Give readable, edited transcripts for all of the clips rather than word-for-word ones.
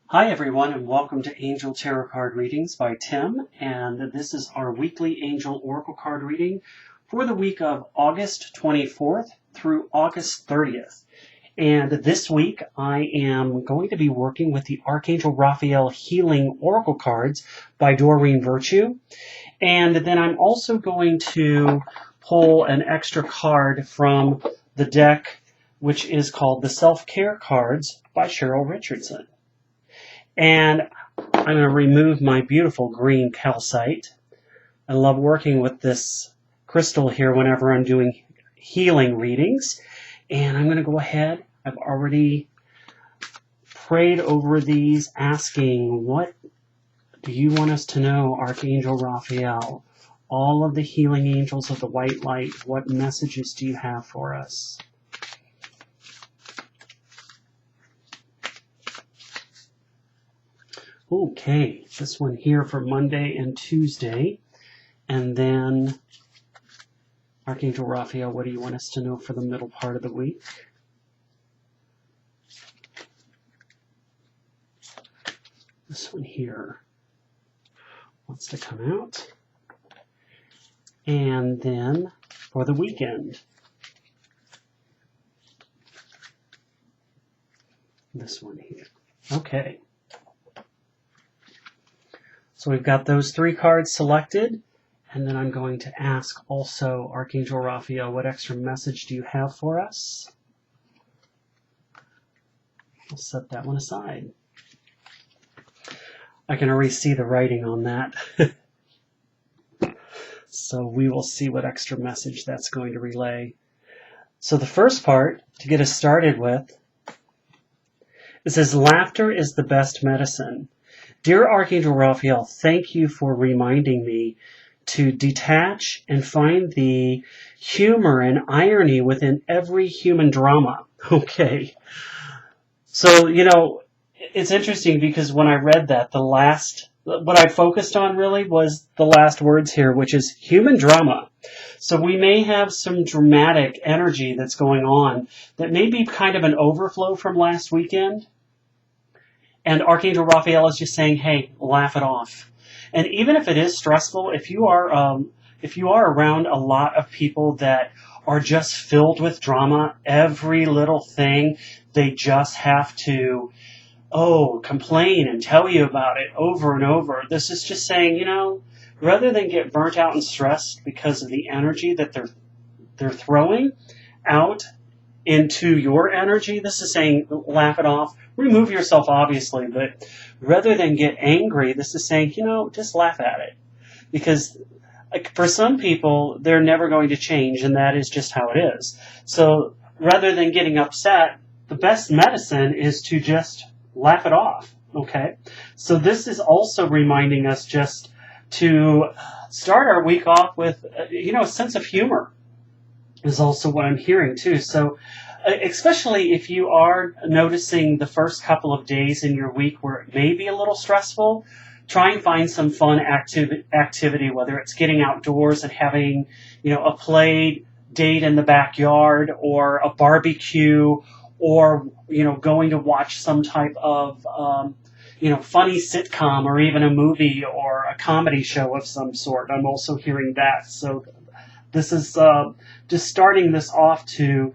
Hi everyone, and welcome to Angel Tarot Card Readings by Tim, and this is our weekly Angel Oracle Card reading for the week of August 24th through August 30th. And this week I am going to be working with the Archangel Raphael Healing Oracle Cards by Doreen Virtue, and then I'm also going to pull an extra card from the deck, which is called the Self-Care Cards by Cheryl Richardson. And I'm going to remove my beautiful green calcite. I love working with this crystal here whenever I'm doing healing readings. And I'm going to go ahead. I've already prayed over these, asking, what do you want us to know, Archangel Raphael? All of the healing angels of the white light, what messages do you have for us? Okay, this one here for Monday and Tuesday. And then, Archangel Raphael, what do you want us to know for the middle part of the week? This one here wants to come out. And then, for the weekend, this one here. Okay. So we've got those three cards selected, and then I'm going to ask also Archangel Raphael, what extra message do you have for us? I'll set that one aside. I can already see the writing on that. So we will see what extra message that's going to relay. So the first part, to get us started with, it says, laughter is the best medicine. Dear Archangel Raphael, thank you for reminding me to detach and find the humor and irony within every human drama. Okay. So, it's interesting because when I read that, what I focused on really was the last words here, which is human drama. So we may have some dramatic energy that's going on that may be kind of an overflow from last weekend. And Archangel Raphael is just saying, hey, laugh it off. And even if it is stressful, if you are around a lot of people that are just filled with drama, every little thing, they just have to, complain and tell you about it over and over. This is just saying, rather than get burnt out and stressed because of the energy that they're throwing out into your energy, this is saying, laugh it off. Remove yourself, obviously, but rather than get angry, this is saying, just laugh at it. Because for some people, they're never going to change, and that is just how it is. So rather than getting upset, the best medicine is to just laugh it off, okay? So this is also reminding us just to start our week off with, a sense of humor is also what I'm hearing, too. So especially if you are noticing the first couple of days in your week where it may be a little stressful, try and find some fun activity, whether it's getting outdoors and having, a play date in the backyard, or a barbecue, or, going to watch some type of, funny sitcom, or even a movie or a comedy show of some sort. I'm also hearing that. So this is just starting this off to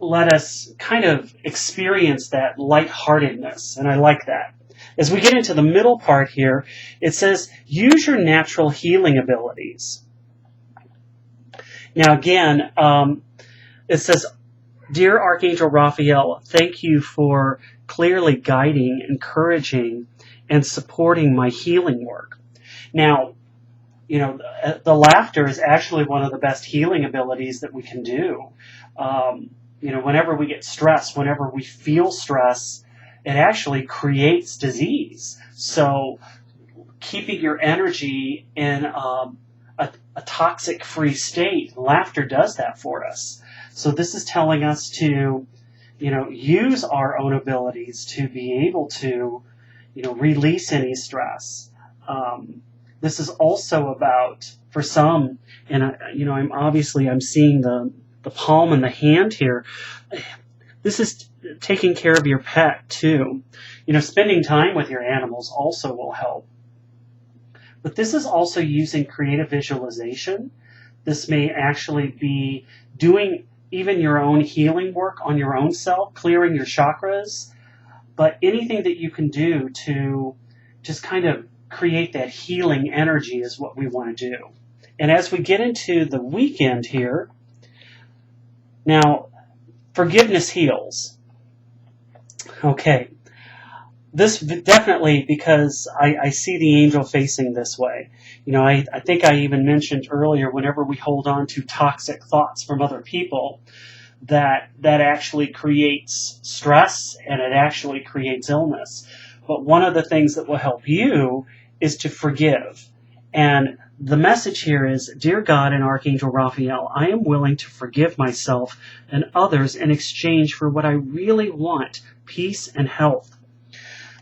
let us kind of experience that lightheartedness, and I like that. As we get into the middle part here, it says, use your natural healing abilities. Now again, it says, Dear Archangel Raphael, thank you for clearly guiding, encouraging, and supporting my healing work. Now, the laughter is actually one of the best healing abilities that we can do. Whenever we get stressed, whenever we feel stress, it actually creates disease. So keeping your energy in a toxic-free state, laughter does that for us. So this is telling us to, use our own abilities to be able to, release any stress. This is also about, for some, and I'm seeing the palm and the hand here. This is taking care of your pet too. Spending time with your animals also will help. But this is also using creative visualization. This may actually be doing even your own healing work on your own self, clearing your chakras, but anything that you can do to just kind of create that healing energy is what we want to do. And as we get into the weekend here, now, forgiveness heals. Okay. This definitely, because I see the angel facing this way. I think I even mentioned earlier, whenever we hold on to toxic thoughts from other people, that actually creates stress and it actually creates illness. But one of the things that will help you is to forgive. And the message here is, Dear God and Archangel Raphael, I am willing to forgive myself and others in exchange for what I really want, peace and health.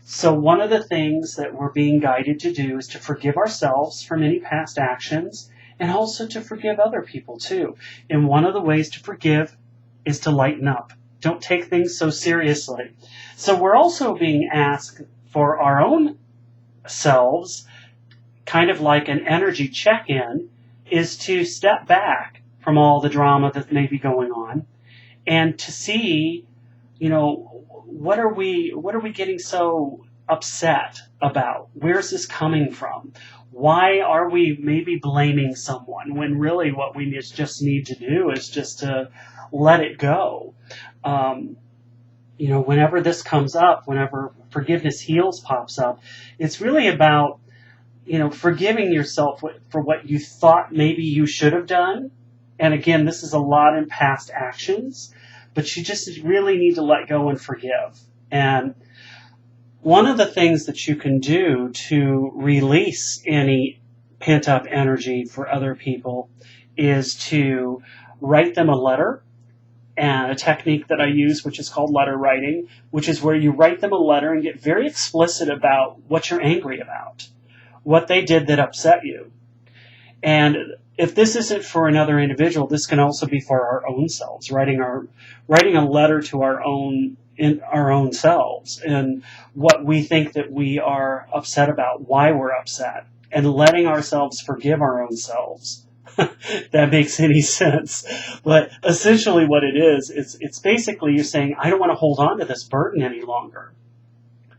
So one of the things that we're being guided to do is to forgive ourselves from any past actions and also to forgive other people too. And one of the ways to forgive is to lighten up. Don't take things so seriously. So we're also being asked for our own selves, kind of like an energy check-in, is to step back from all the drama that may be going on and to see, what are we getting so upset about? Where's this coming from? Why are we maybe blaming someone when really what we just need to do is just to let it go? Whenever this comes up, whenever forgiveness heals pops up, it's really about, forgiving yourself for what you thought maybe you should have done. And again, this is a lot in past actions, but you just really need to let go and forgive. And one of the things that you can do to release any pent-up energy for other people is to write them a letter, and a technique that I use, which is called letter writing, which is where you write them a letter and get very explicit about what you're angry about, what they did that upset you. And if this isn't for another individual, this can also be for our own selves, writing a letter to our own selves and what we think that we are upset about, why we're upset, and letting ourselves forgive our own selves. That makes any sense. But essentially what it is, it's basically you saying, I don't want to hold on to this burden any longer.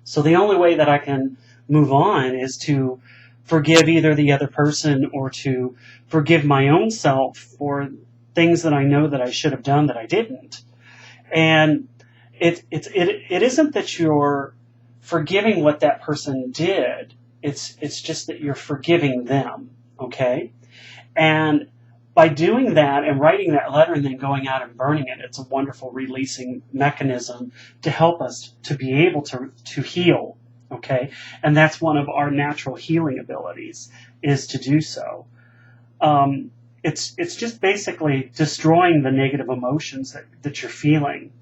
So the only way that I can move on is to forgive either the other person or to forgive my own self for things that I know that I should have done that I didn't. And it isn't that you're forgiving what that person did. It's just that you're forgiving them. Okay? And by doing that and writing that letter and then going out and burning it, it's a wonderful releasing mechanism to help us to be able to heal. Okay? And that's one of our natural healing abilities, is to do so. It's just basically destroying the negative emotions that you're feeling.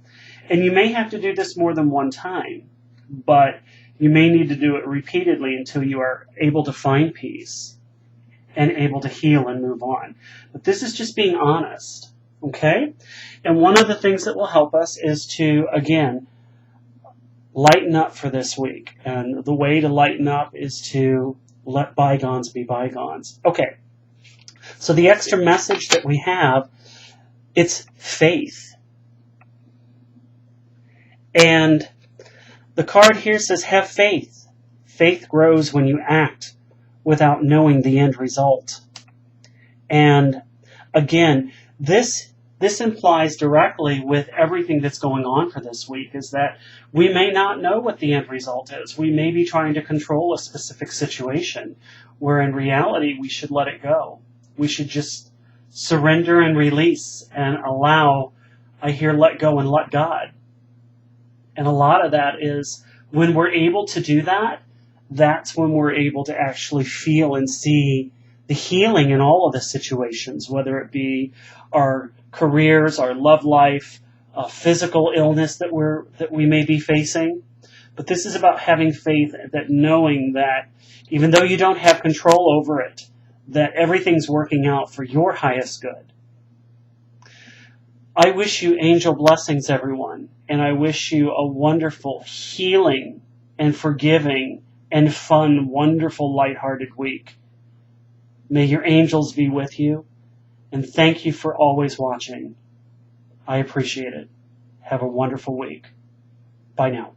And you may have to do this more than one time, but you may need to do it repeatedly until you are able to find peace and able to heal and move on. But this is just being honest, okay? And one of the things that will help us is to, again, lighten up for this week. And the way to lighten up is to let bygones be bygones. Okay, so the extra message that we have, it's faith. And the card here says, have faith. Faith grows when you act without knowing the end result. And again, this implies directly with everything that's going on for this week, is that we may not know what the end result is. We may be trying to control a specific situation, where in reality we should let it go. We should just surrender and release and allow, I hear let go and let God. And a lot of that is when we're able to do that, that's when we're able to actually feel and see the healing in all of the situations, whether it be our careers, our love life, physical illness that we may be facing. But this is about having faith, that knowing that even though you don't have control over it, that everything's working out for your highest good. I wish you angel blessings, everyone, and I wish you a wonderful, healing, and forgiving, and fun, wonderful, lighthearted week. May your angels be with you, and thank you for always watching. I appreciate it. Have a wonderful week. Bye now.